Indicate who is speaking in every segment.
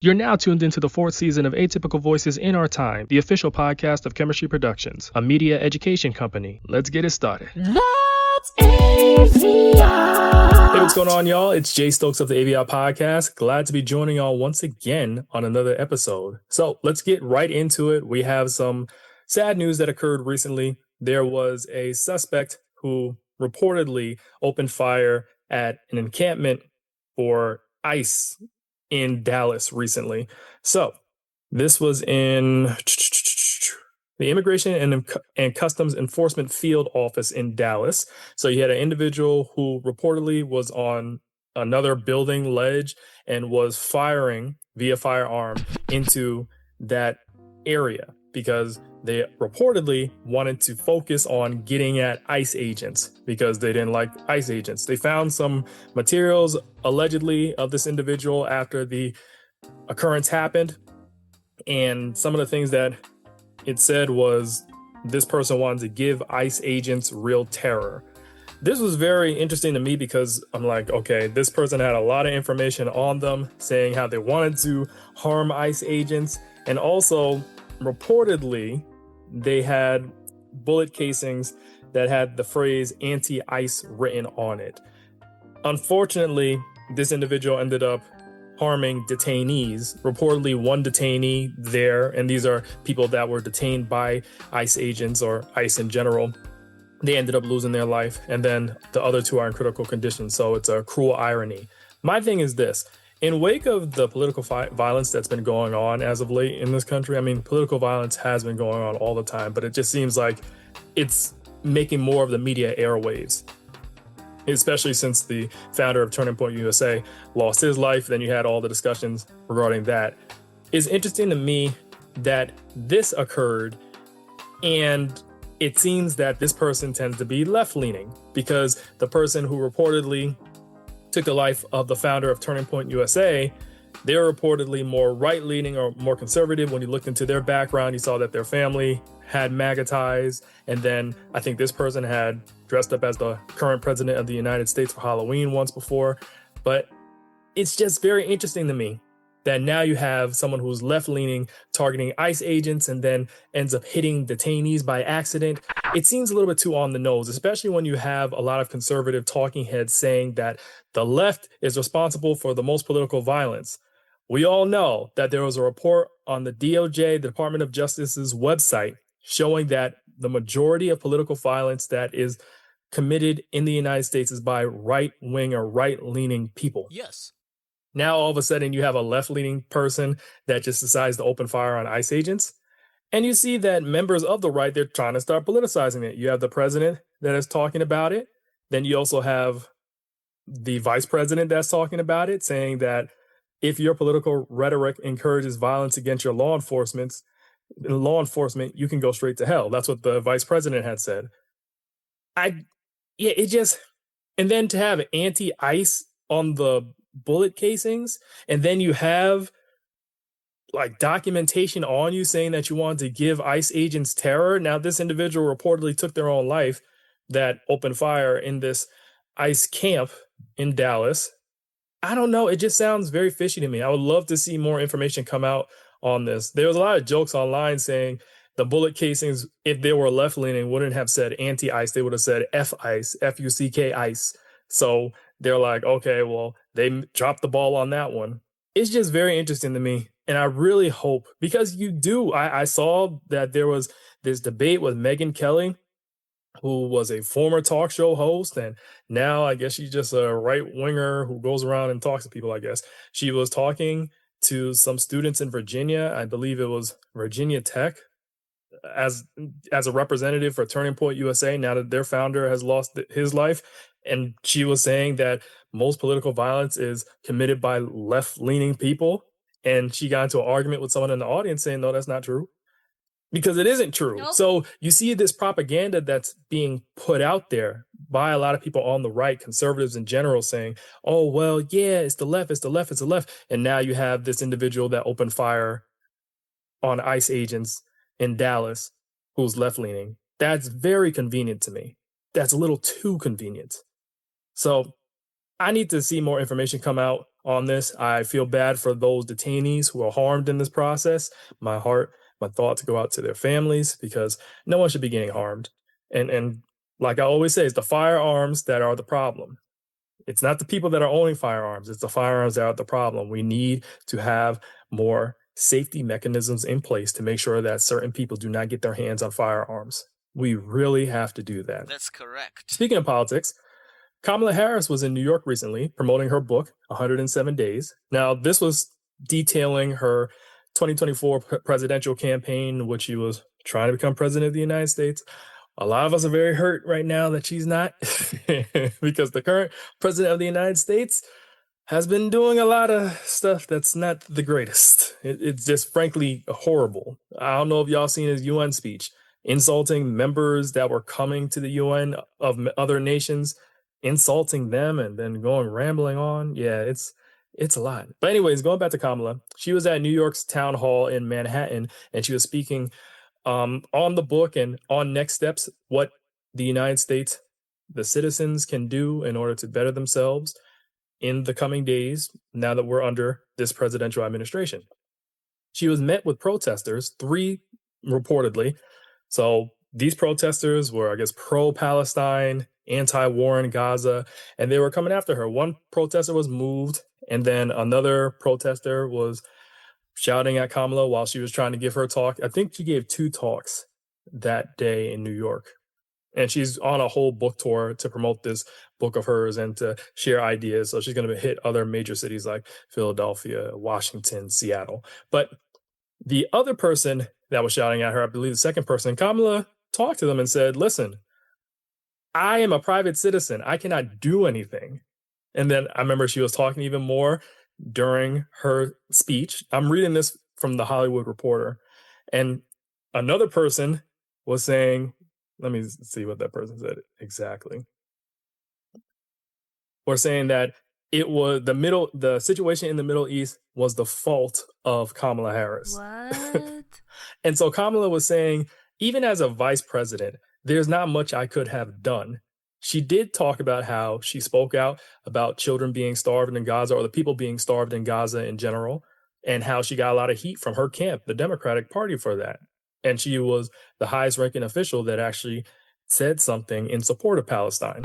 Speaker 1: You're now tuned into the fourth season of Atypical Voices in Our Time, the official podcast of Chemistry Productions, a media education company. Let's get it started.
Speaker 2: That's AVIOT.
Speaker 1: Hey, what's going on, y'all? It's Jay Stokes of the AVIOT podcast. Glad to be joining y'all once again on another episode. So let's get right into it. We have some sad news that occurred recently. There was a suspect who reportedly opened fire at an encampment for ICE in Dallas recently. So this was in the Immigration and Customs Enforcement Field Office in Dallas. So you had an individual who reportedly was on another building ledge and was firing via firearm into that area because they reportedly wanted to focus on getting at ICE agents because they didn't like ICE agents. They found some materials allegedly of this individual after the occurrence happened. And some of the things that it said was this person wanted to give ICE agents real terror. This was very interesting to me because I'm like, okay, this person had a lot of information on them saying how they wanted to harm ICE agents. And also reportedly, they had bullet casings that had the phrase anti-ICE written on it. Unfortunately, this individual ended up harming detainees, reportedly one detainee there, and these are people that were detained by ICE agents or ICE in general. They ended up losing their life, and then the other two are in critical condition, so it's a cruel irony. My thing is this. In wake of the political violence that's been going on as of late in this country, I mean, political violence has been going on all the time, but it just seems like it's making more of the media airwaves, especially since the founder of Turning Point USA lost his life. Then you had all the discussions regarding that. It's interesting to me that this occurred, and it seems that this person tends to be left-leaning because the person who reportedly took the life of the founder of Turning Point USA, they're reportedly more right-leaning or more conservative. When you looked into their background, you saw that their family had MAGA ties. And then I think this person had dressed up as the current president of the United States for Halloween once before. But it's just very interesting to me that now you have someone who's left-leaning targeting ICE agents and then ends up hitting detainees by accident. It seems a little bit too on the nose, especially when you have a lot of conservative talking heads saying that the left is responsible for the most political violence. We all know that there was a report on the DOJ, the Department of Justice's website, showing that the majority of political violence that is committed in the United States is by right-wing or right-leaning people.
Speaker 2: Yes.
Speaker 1: Now, all of a sudden, you have a left-leaning person that just decides to open fire on ICE agents. And you see that members of the right, they're trying to start politicizing it. You have the president that is talking about it. Then you also have the vice president that's talking about it, saying that if your political rhetoric encourages violence against your law enforcement, you can go straight to hell. That's what the vice president had said. And then to have anti-ICE on the bullet casings, and then you have like documentation on you saying that you wanted to give ICE agents terror. Now, this individual reportedly took their own life that opened fire in this ICE camp in Dallas. I don't know. It just sounds very fishy to me. I would love to see more information come out on this. There was a lot of jokes online saying the bullet casings, if they were left-leaning, wouldn't have said anti-ICE. They would have said F-ICE, F-U-C-K ICE. So they're like, okay, well, they dropped the ball on that one. It's just very interesting to me. And I really hope, because I saw that there was this debate with Megyn Kelly, who was a former talk show host. And now I guess she's just a right winger who goes around and talks to people, I guess. She was talking to some students in Virginia. I believe it was Virginia Tech as a representative for Turning Point USA, now that their founder has lost his life. And she was saying that most political violence is committed by left-leaning people. And she got into an argument with someone in the audience saying, no, that's not true. Because it isn't true.
Speaker 3: Nope.
Speaker 1: So you see this propaganda that's being put out there by a lot of people on the right, conservatives in general, saying, oh, well, yeah, it's the left, it's the left, it's the left. And now you have this individual that opened fire on ICE agents in Dallas who's left-leaning. That's very convenient to me. That's a little too convenient. So I need to see more information come out on this. I feel bad for those detainees who are harmed in this process. My thoughts go out to their families because no one should be getting harmed. And like I always say, it's the firearms that are the problem. It's not the people that are owning firearms. It's the firearms that are the problem. We need to have more safety mechanisms in place to make sure that certain people do not get their hands on firearms. We really have to do that.
Speaker 2: That's correct.
Speaker 1: Speaking of politics, Kamala Harris was in New York recently promoting her book, 107 Days. Now, this was detailing her 2024 presidential campaign, in which she was trying to become president of the United States. A lot of us are very hurt right now that she's not because the current president of the United States has been doing a lot of stuff that's not the greatest. It's just frankly horrible. I don't know if y'all seen his UN speech, insulting members that were coming to the UN of other nations, insulting them and then going rambling on. Yeah, it's a lot. But anyways, going back to Kamala, she was at New York's town hall in Manhattan and she was speaking on the book and on next steps, what the United States, the citizens can do in order to better themselves in the coming days now that we're under this presidential administration. She was met with protesters, 3 reportedly. So these protesters were, I guess, pro-Palestine, anti-war in Gaza, and they were coming after her. One protester was moved, and then another protester was shouting at Kamala while she was trying to give her talk. I think she gave 2 talks that day in New York. And she's on a whole book tour to promote this book of hers and to share ideas. So she's going to hit other major cities like Philadelphia, Washington, Seattle. But the other person that was shouting at her, I believe the second person, Kamala talked to them and said, listen, I am a private citizen. I cannot do anything. And then I remember she was talking even more during her speech. I'm reading this from the Hollywood Reporter. And another person was saying, let me see what that person said exactly. We're saying that it was the situation in the Middle East was the fault of Kamala Harris.
Speaker 3: What?
Speaker 1: And so Kamala was saying, even as a vice president, there's not much I could have done. She did talk about how she spoke out about children being starved in Gaza or the people being starved in Gaza in general, and how she got a lot of heat from her camp, the Democratic Party, for that. And she was the highest ranking official that actually said something in support of Palestine.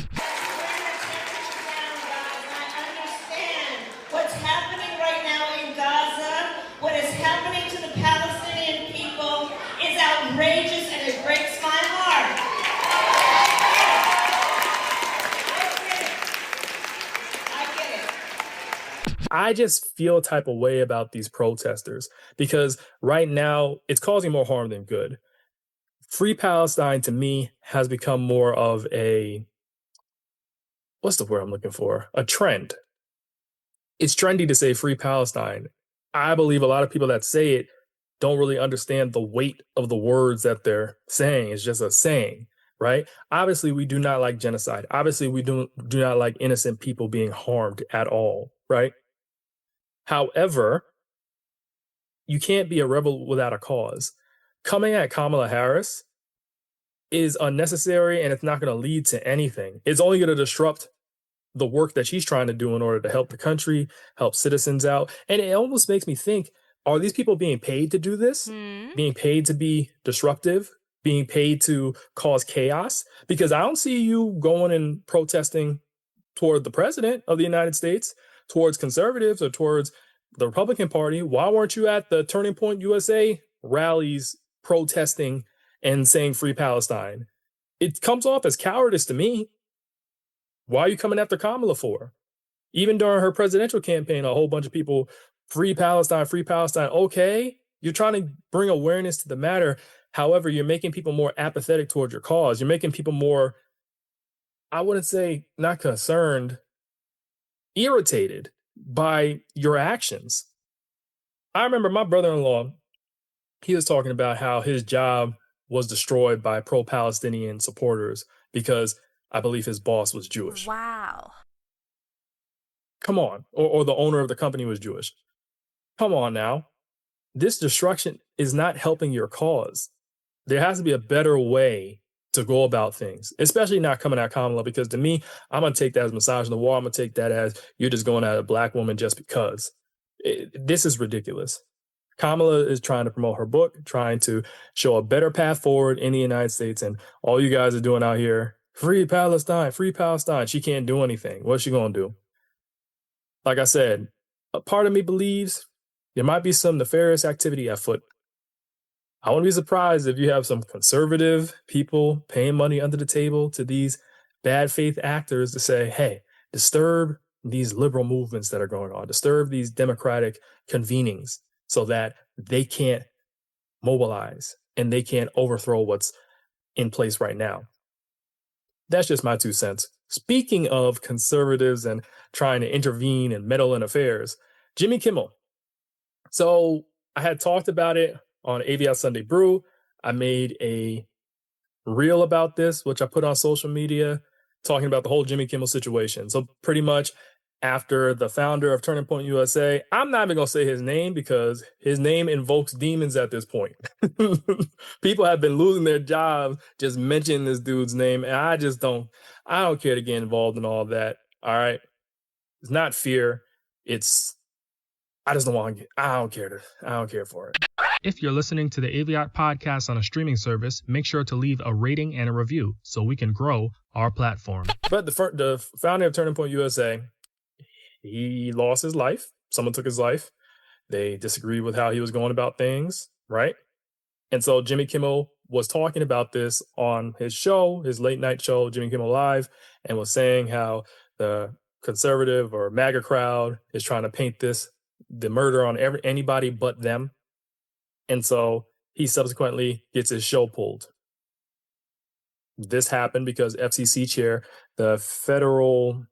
Speaker 4: What's happening right now in Gaza, what is happening to the Palestinian people is outrageous and it breaks my heart. I get it.
Speaker 1: I just feel a type of way about these protesters because right now it's causing more harm than good. Free Palestine to me has become more of what's the word I'm looking for? A trend. It's trendy to say Free Palestine. I believe a lot of people that say it don't really understand the weight of the words that they're saying. It's just a saying, right? Obviously, we do not like genocide. Obviously, we do not like innocent people being harmed at all, right? However, you can't be a rebel without a cause. Coming at Kamala Harris is unnecessary and it's not going to lead to anything. It's only going to disrupt the work that she's trying to do in order to help the country, help citizens out. And it almost makes me think, are these people being paid to do this? Being paid to be disruptive? Being paid to cause chaos? Because I don't see you going and protesting toward the president of the United States, towards conservatives or towards the Republican Party. Why weren't you at the Turning Point USA rallies protesting and saying Free Palestine? It comes off as cowardice to me. Why are you coming after Kamala for? Even during her presidential campaign, a whole bunch of people, Free Palestine, Free Palestine. Okay, you're trying to bring awareness to the matter. However, you're making people more apathetic towards your cause. You're making people more, I wouldn't say not concerned, irritated by your actions. I remember my brother-in-law, he was talking about how his job was destroyed by pro-Palestinian supporters because I believe his boss was Jewish.
Speaker 3: Wow.
Speaker 1: Come on. Or the owner of the company was Jewish. Come on now. This destruction is not helping your cause. There has to be a better way to go about things, especially not coming at Kamala, because to me, I'm going to take that as massage in the wall. I'm going to take that as you're just going at a black woman just because. This is ridiculous. Kamala is trying to promote her book, trying to show a better path forward in the United States. And all you guys are doing out here, free Palestine, free Palestine. She can't do anything. What's she going to do? Like I said, a part of me believes there might be some nefarious activity afoot. I wouldn't be surprised if you have some conservative people paying money under the table to these bad faith actors to say, hey, disturb these liberal movements that are going on, disturb these democratic convenings so that they can't mobilize and they can't overthrow what's in place right now. That's just my 2 cents. Speaking of conservatives and trying to intervene and meddle in affairs, Jimmy Kimmel. So I had talked about it on AVIOT Sunday Brew. I made a reel about this, which I put on social media, talking about the whole Jimmy Kimmel situation. So pretty much after the founder of Turning Point USA, I'm not even going to say his name because his name invokes demons at this point. People have been losing their jobs just mentioning this dude's name. And I don't care to get involved in all of that. All right. It's not fear. I just don't want to I don't care for it.
Speaker 2: If you're listening to the AVIOT podcast on a streaming service, make sure to leave a rating and a review so we can grow our platform.
Speaker 1: But the founder of Turning Point USA, he lost his life. Someone took his life. They disagreed with how he was going about things, right? And so Jimmy Kimmel was talking about this on his show, his late night show, Jimmy Kimmel Live, and was saying how the conservative or MAGA crowd is trying to paint the murder on anybody but them. And so he subsequently gets his show pulled. This happened because FCC chair, the Federal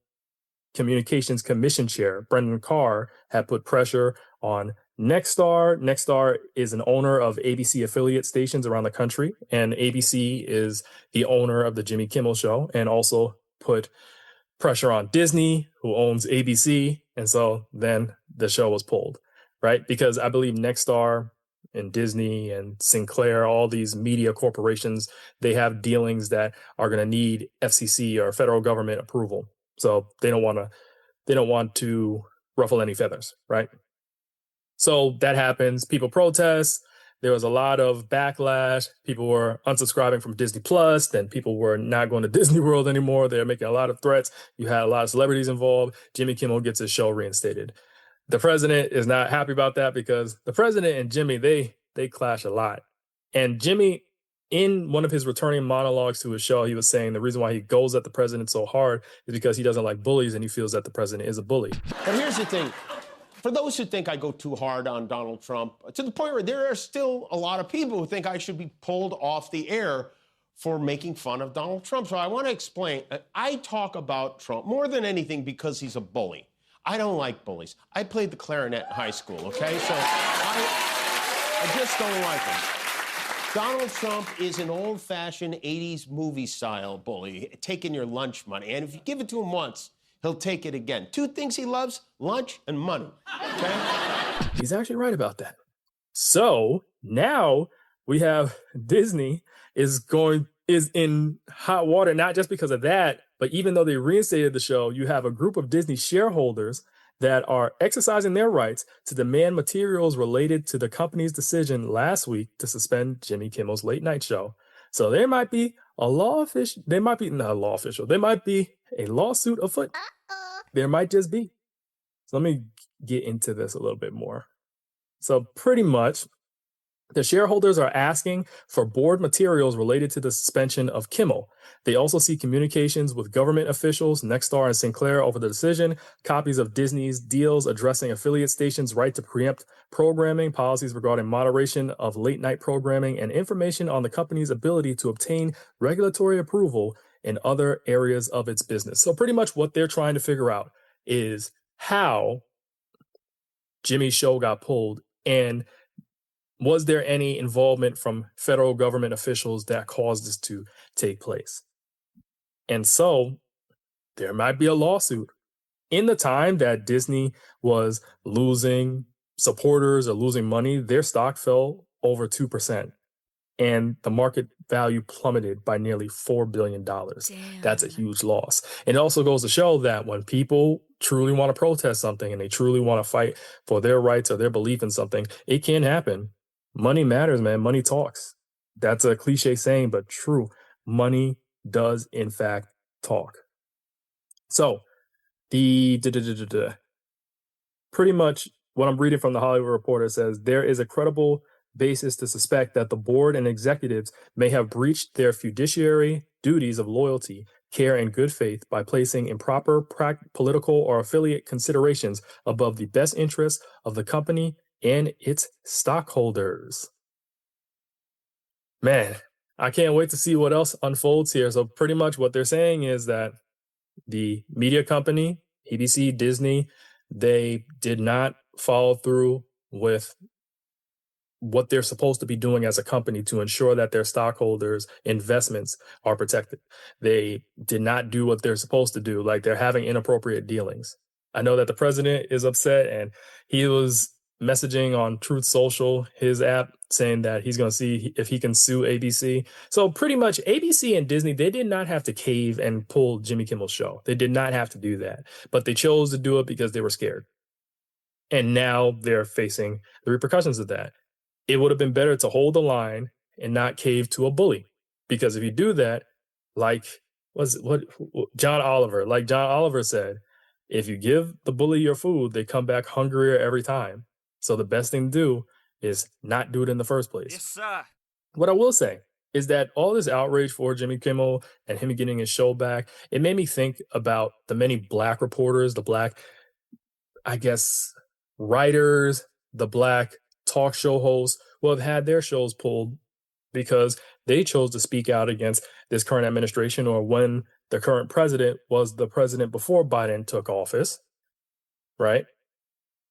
Speaker 1: Communications Commission chair, Brendan Carr, had put pressure on Nexstar. Nexstar is an owner of ABC affiliate stations around the country, and ABC is the owner of the Jimmy Kimmel Show, and also put pressure on Disney, who owns ABC. And so then the show was pulled, right? Because I believe Nexstar and Disney and Sinclair, all these media corporations, they have dealings that are going to need FCC or federal government approval. So they don't want to ruffle any feathers, right? So that happens. People protest. There was a lot of backlash. People were unsubscribing from Disney Plus. Then people were not going to Disney World anymore. They're making a lot of threats. You had a lot of celebrities involved. Jimmy Kimmel gets his show reinstated. The president is not happy about that because the president and Jimmy, they clash a lot. And Jimmy, in one of his returning monologues to his show, he was saying the reason why he goes at the president so hard is because he doesn't like bullies and he feels that the president is a bully.
Speaker 3: But here's the thing. For those who think I go too hard on Donald Trump, to the point where there are still a lot of people who think I should be pulled off the air for making fun of Donald Trump. So I want to explain. I talk about Trump more than anything because he's a bully. I don't like bullies. I played the clarinet in high school, okay? So I just don't like him. Donald Trump is an old-fashioned 80s movie-style bully, taking your lunch money. And if you give it to him once, he'll take it again. 2 things he loves, lunch and money, okay?
Speaker 1: He's actually right about that. So now we have Disney is in hot water, not just because of that, but even though they reinstated the show, you have a group of Disney shareholders that are exercising their rights to demand materials related to the company's decision last week to suspend Jimmy Kimmel's late night show. So there might be a lawsuit afoot. There might just be. So let me get into this a little bit more. So pretty much, the shareholders are asking for board materials related to the suspension of Kimmel. They also see communications with government officials, Nexstar and Sinclair over the decision, copies of Disney's deals addressing affiliate stations' right to preempt programming, policies regarding moderation of late-night programming, and information on the company's ability to obtain regulatory approval in other areas of its business. So pretty much what they're trying to figure out is how Jimmy's show got pulled, and was there any involvement from federal government officials that caused this to take place? And so there might be a lawsuit. In the time that Disney was losing supporters or losing money, their stock fell over 2%. and the market value plummeted by nearly $4 billion. That's a huge loss. And it also goes to show that when people truly want to protest something and they truly want to fight for their rights or their belief in something, it can happen. Money matters, man. Money talks. That's a cliche saying, but true. Money does, in fact, talk. So pretty much what I'm reading from the Hollywood Reporter says there is a credible basis to suspect that the board and executives may have breached their fiduciary duties of loyalty, care, and good faith by placing improper political or affiliate considerations above the best interests of the company and its stockholders. Man, I can't wait to see what else unfolds here. So pretty much what they're saying is that the media company, ABC, Disney, they did not follow through with what they're supposed to be doing as a company to ensure that their stockholders' investments are protected. They did not do what they're supposed to do, like they're having inappropriate dealings. I know that the president is upset, and he was messaging on Truth Social, his app, saying that he's going to see if he can sue ABC. So pretty much ABC and Disney, they did not have to cave and pull Jimmy Kimmel's show. They did not have to do that, but they chose to do it because they were scared. And now they're facing the repercussions of that. It would have been better to hold the line and not cave to a bully. Because if you do that, like John Oliver said, if you give the bully your food, they come back hungrier every time. So the best thing to do is not do it in the first place. Yes, sir. What I will say is that all this outrage for Jimmy Kimmel and him getting his show back, it made me think about the many black reporters, the black, I guess, writers, the black talk show hosts who have had their shows pulled because they chose to speak out against this current administration, or when the current president was the president before Biden took office, right?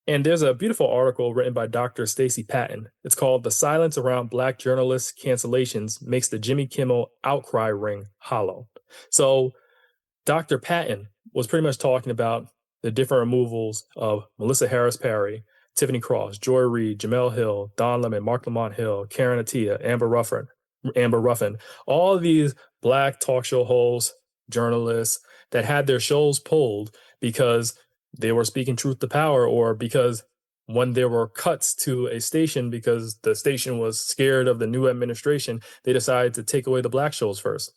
Speaker 1: And there's a beautiful article written by Dr. Stacey Patton. It's called "The Silence Around Black Journalists' Cancellations Makes the Jimmy Kimmel Outcry Ring Hollow." So Dr. Patton was pretty much talking about the different removals of Melissa Harris Perry, Tiffany Cross, Joy Reid, Jamel Hill, Don Lemon, Mark Lamont Hill, Karen Attiah, Amber Ruffin, all of these black talk show hosts, journalists that had their shows pulled because they were speaking truth to power, or because when there were cuts to a station because the station was scared of the new administration, they decided to take away the black shows first.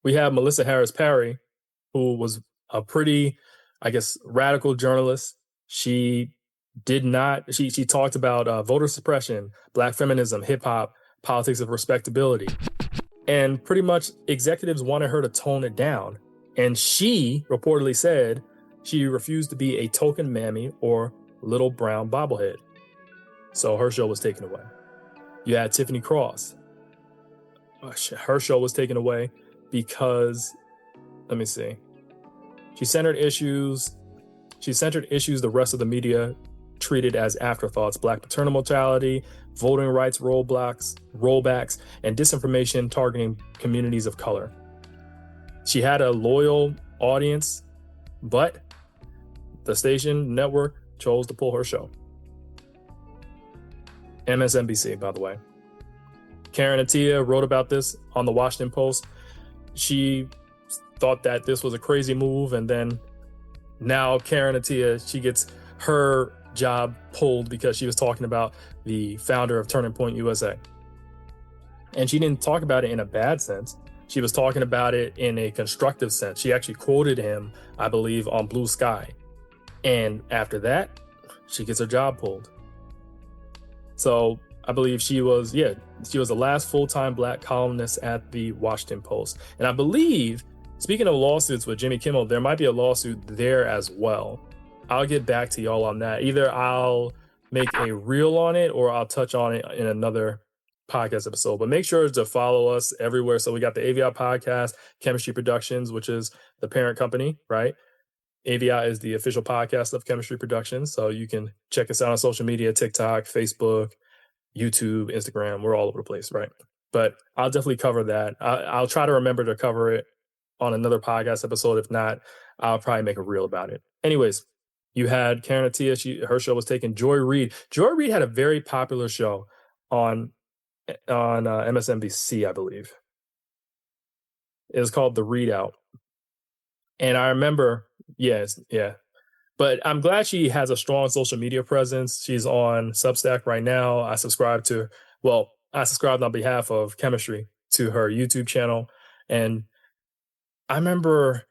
Speaker 1: We have Melissa Harris Perry, who was a pretty, I guess, radical journalist. She talked about voter suppression, black feminism, hip hop, politics of respectability. And pretty much executives wanted her to tone it down. And she reportedly said she refused to be a token mammy or little brown bobblehead. So her show was taken away. You had Tiffany Cross. Her show was taken away because, let me see. She centered issues the rest of the media treated as afterthoughts: black maternal mortality, voting rights rollbacks, and disinformation targeting communities of color. She had a loyal audience, but the station network chose to pull her show. MSNBC, by the way. Karen Attiah wrote about this on the Washington Post. She thought that this was a crazy move, and then now Karen Attiah, she gets her job pulled because she was talking about the founder of Turning Point USA. And she didn't talk about it in a bad sense. She was talking about it in a constructive sense. She actually quoted him, I believe, on Blue Sky. And after that, she gets her job pulled. So I believe she was the last full-time black columnist at the Washington Post. And I believe, speaking of lawsuits with Jimmy Kimmel, there might be a lawsuit there as well. I'll get back to y'all on that. Either I'll make a reel on it or I'll touch on it in another podcast episode. But make sure to follow us everywhere. So we got the AVIOT podcast, Chemistry Productions, which is the parent company, right? AVIOT is the official podcast of Chemistry Productions. So you can check us out on social media, TikTok, Facebook, YouTube, Instagram. We're all over the place, right? But I'll definitely cover that. I'll try to remember to cover it on another podcast episode. If not, I'll probably make a reel about it. Anyways, you had Karen Attiah. Her show was taken. Joy Reid had a very popular show on on MSNBC, I believe. It was called The Readout. And I remember, yes, yeah. But I'm glad she has a strong social media presence. She's on Substack right now. I subscribed on behalf of Chemistry to her YouTube channel. And I remember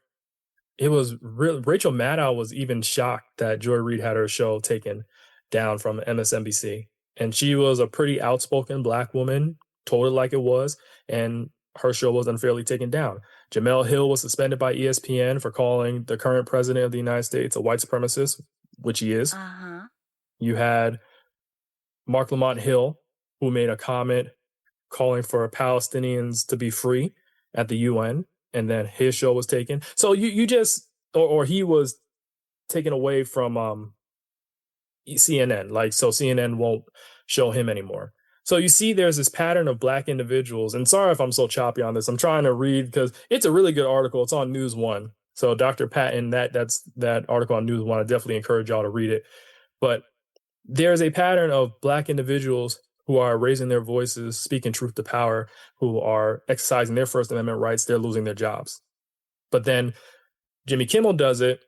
Speaker 1: it was Rachel Maddow was even shocked that Joy Reid had her show taken down from MSNBC. And she was a pretty outspoken Black woman, told it like it was, and her show was unfairly taken down. Jamel Hill was suspended by ESPN for calling the current president of the United States a white supremacist, which he is.
Speaker 5: Uh-huh.
Speaker 1: You had Mark Lamont Hill, who made a comment calling for Palestinians to be free at the UN, and then his show was taken. So you just, or he was taken away from CNN. Like, so CNN won't show him anymore. So you see there's this pattern of Black individuals, and sorry if I'm so choppy on this. I'm trying to read because it's a really good article. It's on News One. So Dr. Patton, that's that article on News One. I definitely encourage y'all to read it. But there's a pattern of Black individuals who are raising their voices, speaking truth to power, who are exercising their First Amendment rights. They're losing their jobs. But then Jimmy Kimmel does it,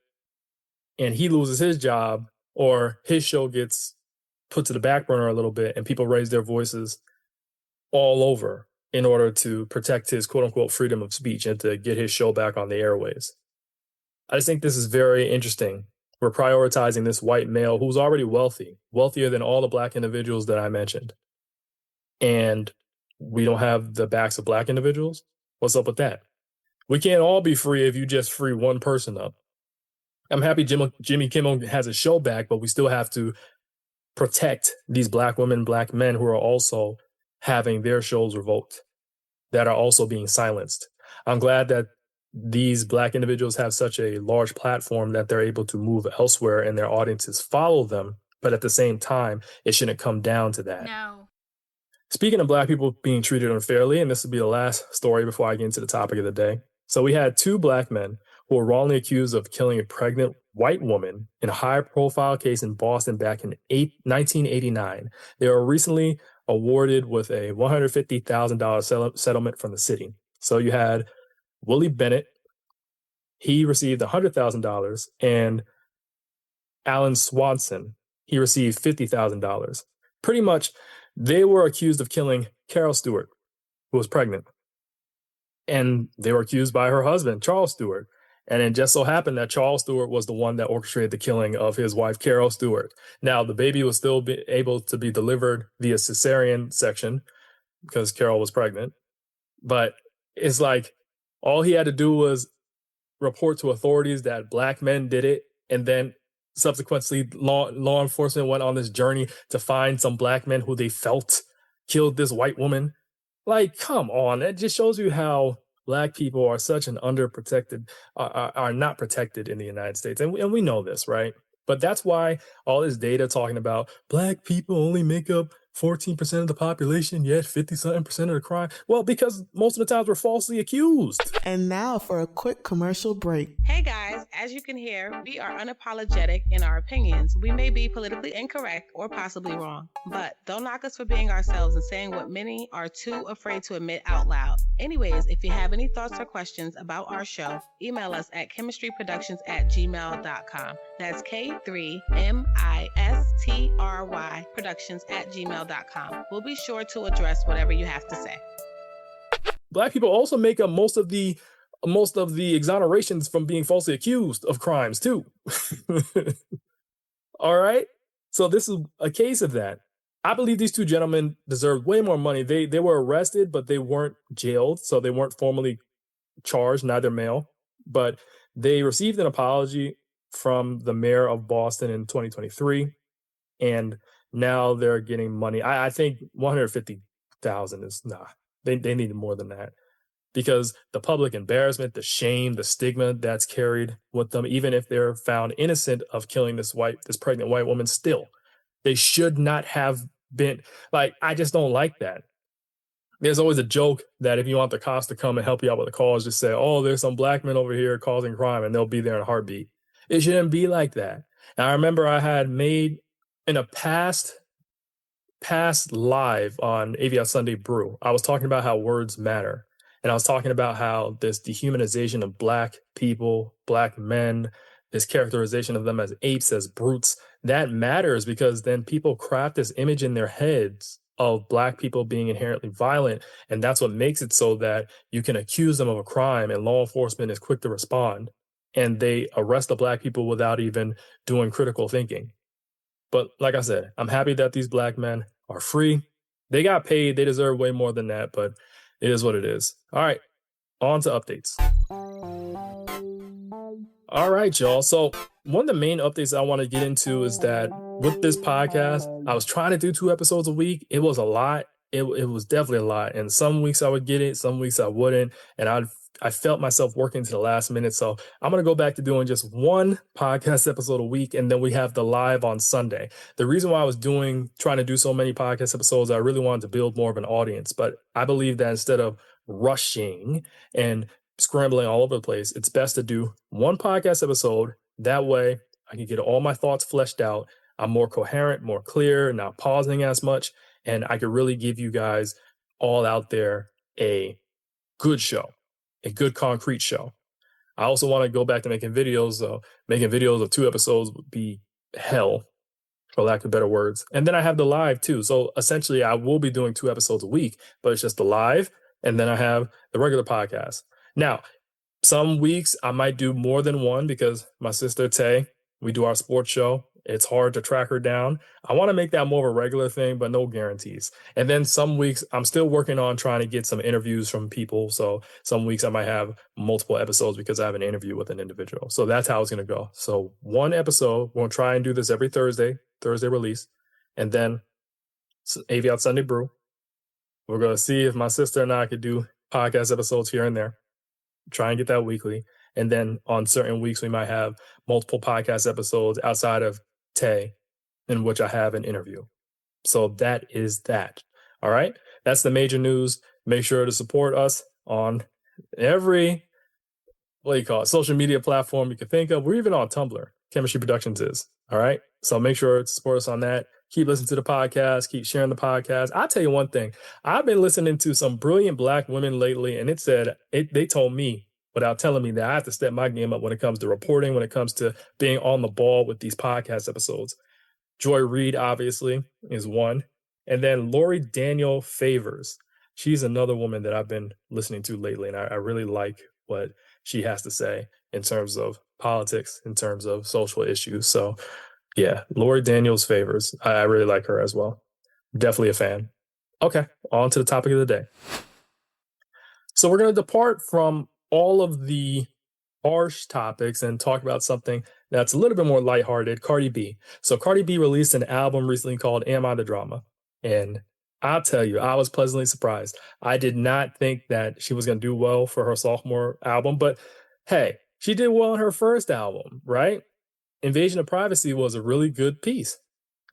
Speaker 1: and he loses his job, or his show gets put to the back burner a little bit, and people raise their voices all over in order to protect his quote unquote freedom of speech and to get his show back on the airways. I just think this is very interesting. We're prioritizing this white male who's already wealthy, wealthier than all the Black individuals that I mentioned. And we don't have the backs of Black individuals. What's up with that? We can't all be free if you just free one person up. I'm happy Jimmy Kimmel has a show back, but we still have to protect these Black women, Black men who are also having their shows revoked, that are also being silenced. I'm glad that these Black individuals have such a large platform that they're able to move elsewhere and their audiences follow them. But at the same time, it shouldn't come down to that.
Speaker 5: No.
Speaker 1: Speaking of Black people being treated unfairly, and this will be the last story before I get into the topic of the day. So we had 2 Black men who were wrongly accused of killing a pregnant white woman in a high-profile case in Boston back in 1989. They were recently awarded with a $150,000 settlement from the city. So you had Willie Bennett. He received $100,000, and Alan Swanson, he received $50,000. Pretty much, they were accused of killing Carol Stewart, who was pregnant. And they were accused by her husband, Charles Stewart. And it just so happened that Charles Stewart was the one that orchestrated the killing of his wife, Carol Stewart. Now, the baby was still able to be delivered via cesarean section because Carol was pregnant. But it's like all he had to do was report to authorities that Black men did it. And then subsequently, law enforcement went on this journey to find some Black men who they felt killed this white woman. Like, come on. It just shows you how Black people are such an underprotected, are not protected in the United States. And we know this, right? But that's why all this data talking about Black people only make up 14% of the population, yet 50-something% of the crime. Well, because most of the times we're falsely accused.
Speaker 6: And now for a quick commercial break.
Speaker 7: Hey guys, as you can hear, we are unapologetic in our opinions. We may be politically incorrect or possibly wrong, but don't knock us for being ourselves and saying what many are too afraid to admit out loud. Anyways, if you have any thoughts or questions about our show, email us at chemistryproductions@gmail.com. That's K3MISTRY productions@gmail.com. We'll be sure to address whatever you have to say.
Speaker 1: Black people also make up most of the exonerations from being falsely accused of crimes too. All right. So this is a case of that. I believe these 2 gentlemen deserved way more money. They were arrested, but they weren't jailed. So they weren't formally charged, neither male, but they received an apology from the mayor of Boston in 2023. And now they're getting money. I think $150,000 is They needed more than that, because the public embarrassment, the shame, the stigma that's carried with them, even if they're found innocent of killing this pregnant white woman, still, they should not have been. Like, I just don't like that. There's always a joke that if you want the cops to come and help you out with a cause, just say, oh, there's some Black men over here causing crime, and they'll be there in a heartbeat. It shouldn't be like that. And I remember I had made in a past past live on AVIOT Sunday Brew, I was talking about how words matter. And I was talking about how this dehumanization of Black people, Black men, this characterization of them as apes, as brutes, that matters because then people craft this image in their heads of Black people being inherently violent. And that's what makes it so that you can accuse them of a crime and law enforcement is quick to respond. And they arrest the Black people without even doing critical thinking. But like I said, I'm happy that these Black men are free. They got paid. They deserve way more than that, but it is what it is. All right, on to updates. All right, y'all. So one of the main updates I want to get into is that with this podcast, I was trying to do 2 episodes a week. It was a lot. It was definitely a lot. And some weeks I would get it, some weeks I wouldn't. And I felt myself working to the last minute. So I'm going to go back to doing just 1 podcast episode a week. And then we have the live on Sunday. The reason why I was trying to do so many podcast episodes, I really wanted to build more of an audience. But I believe that instead of rushing and scrambling all over the place, it's best to do 1 podcast episode. That way I can get all my thoughts fleshed out. I'm more coherent, more clear, not pausing as much. And I could really give you guys all out there a good show, a good concrete show. I also want to go back to making videos. Making videos of 2 episodes would be hell, for lack of better words. And then I have the live too. So essentially I will be doing 2 episodes a week, but it's just the live. And then I have the regular podcast. Now, some weeks I might do more than 1 because my sister Tay, we do our sports show. It's hard to track her down. I want to make that more of a regular thing, but no guarantees. And then some weeks I'm still working on trying to get some interviews from people. So some weeks I might have multiple episodes because I have an interview with an individual. So that's how it's going to go. So 1 episode, we'll try and do this every Thursday release. And then AVIOT Sunday Brew. We're going to see if my sister and I could do podcast episodes here and there. Try and get that weekly. And then on certain weeks, we might have multiple podcast episodes outside of Tay, in which I have an interview. So that is that. All right. That's the major news. Make sure to support us on every, social media platform you can think of. We're even on Tumblr. Chemistry Productions is. All right. So make sure to support us on that. Keep listening to the podcast. Keep sharing the podcast. I'll tell you one thing. I've been listening to some brilliant Black women lately, and they told me without telling me that I have to step my game up when it comes to reporting, when it comes to being on the ball with these podcast episodes. Joy Reid, obviously, is one. And then Lori Daniel Favors. She's another woman that I've been listening to lately, and I really like what she has to say in terms of politics, in terms of social issues. So, yeah, Lori Daniels Favors. I really like her as well. Definitely a fan. Okay, on to the topic of the day. So we're going to depart from all of the harsh topics and talk about something that's a little bit more lighthearted. Cardi B. So Cardi B released an album recently called Am I the Drama? And I'll tell you, I was pleasantly surprised. I did not think that she was going to do well for her sophomore album, but hey, she did well on her first album, right? Invasion of Privacy was a really good piece.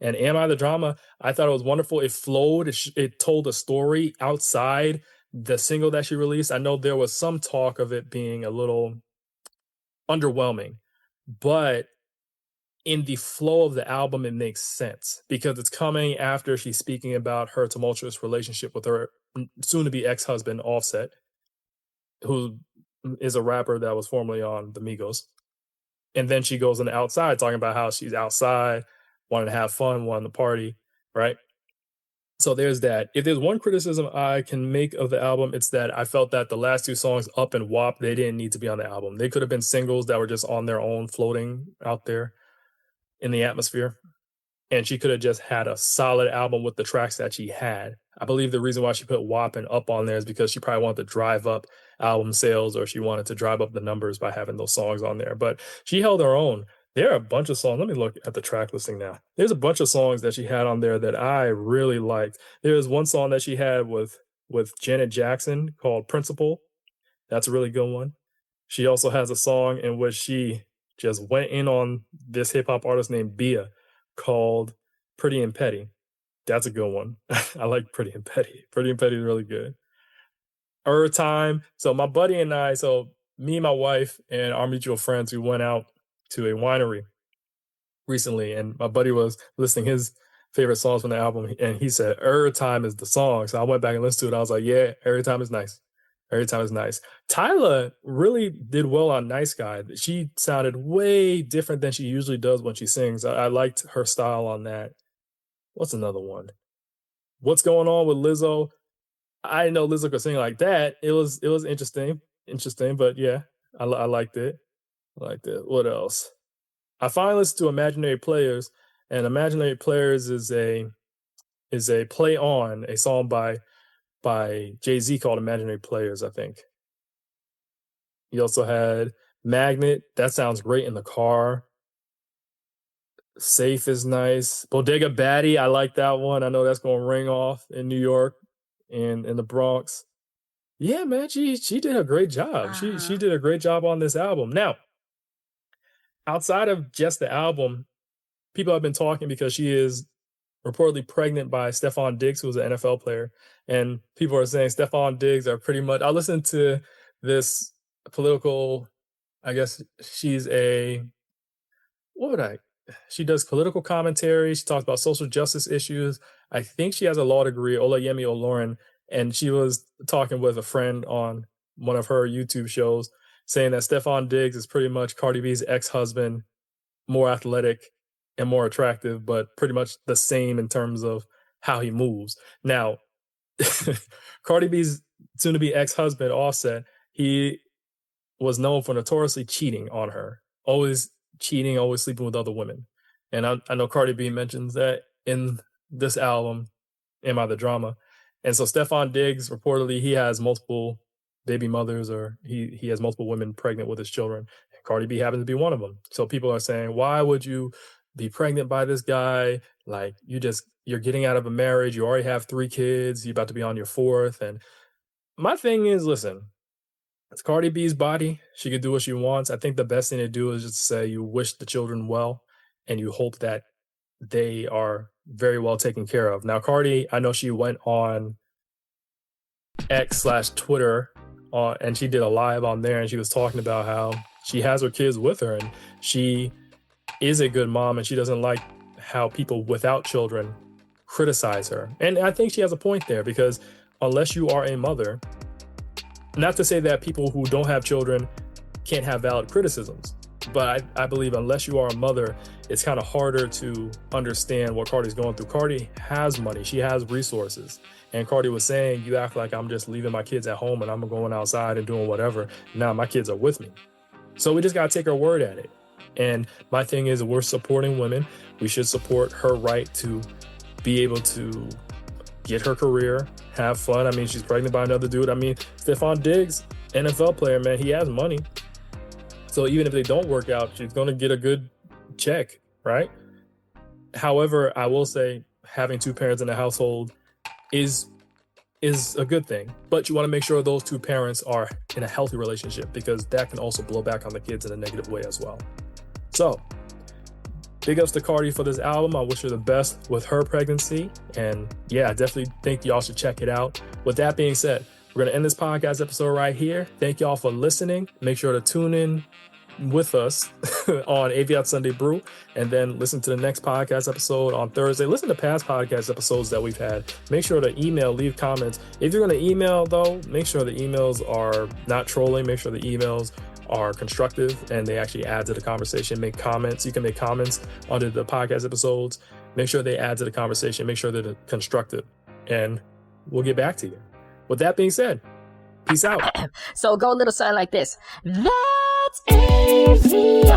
Speaker 1: And Am I the Drama? I thought it was wonderful. It flowed. It told a story outside the single that she released. I know there was some talk of it being a little underwhelming, but in the flow of the album, it makes sense because it's coming after she's speaking about her tumultuous relationship with her soon-to-be ex-husband, Offset, who is a rapper that was formerly on the Migos. And then she goes on the outside talking about how she's outside, wanting to have fun, wanting to party, right? So there's that. If there's one criticism I can make of the album, it's that I felt that the last 2 songs, Up and WAP, they didn't need to be on the album. They could have been singles that were just on their own, floating out there in the atmosphere. And she could have just had a solid album with the tracks that she had. I believe the reason why she put WAP and Up on there is because she probably wanted to drive up album sales, or she wanted to drive up the numbers by having those songs on there. But she held her own. There are a bunch of songs. Let me look at the track listing now. There's a bunch of songs that she had on there that I really liked. There's one song that she had with Janet Jackson called Principle. That's a really good one. She also has a song in which she just went in on this hip hop artist named Bia called Pretty and Petty. That's a good one. I like Pretty and Petty. Pretty and Petty is really good. Time. So my buddy and I, me, my wife, and our mutual friends, we went out to a winery recently, and my buddy was listing his favorite songs from the album, and he said Every Time is the song. So I went back and listened to it. I was like, yeah, Every Time is nice. Every Time is nice. Tyla really did well on Nice Guy. She sounded way different than she usually does when she sings. I liked her style on that. What's another one? What's Going On with Lizzo? I didn't know Lizzo could sing like that. It was interesting, but yeah, I liked it. I liked it. What else? I finally listened to Imaginary Players, and Imaginary Players is a play on a song by Jay-Z called Imaginary Players, I think. He also had Magnet. That sounds great in the car. Safe is nice. Bodega Batty, I like that one. I know that's going to ring off in New York and in the Bronx. Yeah, man, she did a great job. She did a great job on this album. Now, outside of just the album, people have been talking because she is reportedly pregnant by Stephon Diggs, who's an NFL player. And people are saying Stephon Diggs are pretty much... I listened to this political... I guess she's a... She does political commentary. She talks about social justice issues. I think she has a law degree, Olayemi Olorin. And she was talking with a friend on one of her YouTube shows saying that Stephon Diggs is pretty much Cardi B's ex-husband, more athletic and more attractive, but pretty much the same in terms of how he moves. Now, Cardi B's soon-to-be ex-husband, Offset, he was known for notoriously cheating on her. Always cheating, always sleeping with other women. And I know Cardi B mentions that in this album, Am I the Drama? And so Stephon Diggs, reportedly, he has multiple baby mothers, or he has multiple women pregnant with his children. And Cardi B happens to be one of them. So people are saying, why would you be pregnant by this guy? Like, you're getting out of a marriage. You already have 3 kids. You're about to be on your 4th. And my thing is, listen, it's Cardi B's body. She could do what she wants. I think the best thing to do is just say you wish the children well and you hope that they are very well taken care of. Now, Cardi, I know she went on X/Twitter and she did a live on there, and she was talking about how she has her kids with her and she is a good mom and she doesn't like how people without children criticize her. And I think she has a point there, because unless you are a mother, not to say that people who don't have children can't have valid criticisms, but I believe unless you are a mother, it's kind of harder to understand what Cardi's going through. Cardi has money. She has resources. And Cardi was saying, you act like I'm just leaving my kids at home and I'm going outside and doing whatever. Now my kids are with me. So we just got to take her word at it. And my thing is, we're supporting women. We should support her right to be able to get her career, have fun. I mean, she's pregnant by another dude. I mean, Stephon Diggs, NFL player, man, he has money. So even if they don't work out, she's going to get a good check, right? However, I will say having 2 parents in the household is a good thing. But you want to make sure those 2 parents are in a healthy relationship, because that can also blow back on the kids in a negative way as well. So, big ups to Cardi for this album. I wish her the best with her pregnancy. And yeah, I definitely think y'all should check it out. With that being said, we're going to end this podcast episode right here. Thank y'all for listening. Make sure to tune in with us on AVIOT Sunday Brew, and then listen to the next podcast episode on Thursday. Listen to past podcast episodes that we've had. Make sure to email, leave comments. If you're going to email, though, make sure the emails are not trolling. Make sure the emails are constructive and they actually add to the conversation. Make comments. You can make comments under the podcast episodes. Make sure they add to the conversation. Make sure they're constructive, and we'll get back to you. With that being said, peace out.
Speaker 5: So go a little something like this. That's AVIOT.